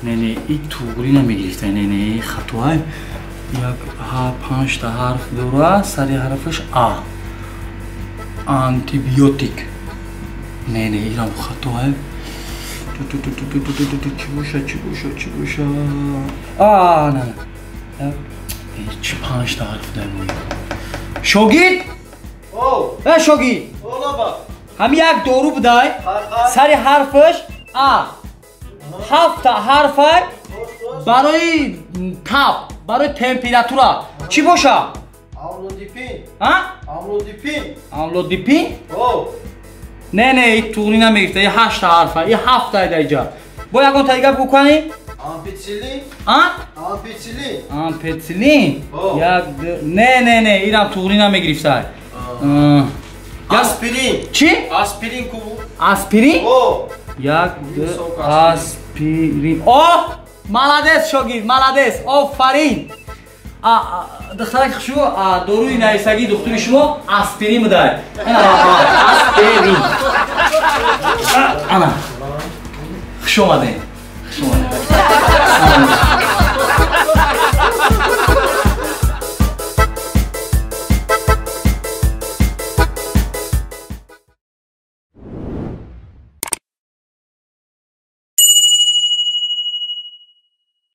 نه نه این توغری نمیگرفته نه نه خطوه یک 5 تا حرف دوره سری حرفش آ آنتیبیوتیک نه نه اینم خطوه چی باشه نه نه چی 5 تا حرف داریم شوگید شوگید هم یک دورو بدای سری حرفش آ 7 تا حرف برای تاب برای تمپراتورا چی باشه؟ آملودیپین؟ نه نه این توغری نمیگرفته این 8 تا حرفه این 7 تا ایده اینجا با یکون تا دیگه بگو کنی؟ آمپتسیلین؟ نه نه نه اینم توغری نمیگرفته آسپرین چی؟ آسپرین کو آسپرین؟ یک آسپرین مالادس شوگید مالادس آفرین دخترک شو دوروی نایسگی دختری شما آسپرین میدهد آسپرین انا خوش اومدین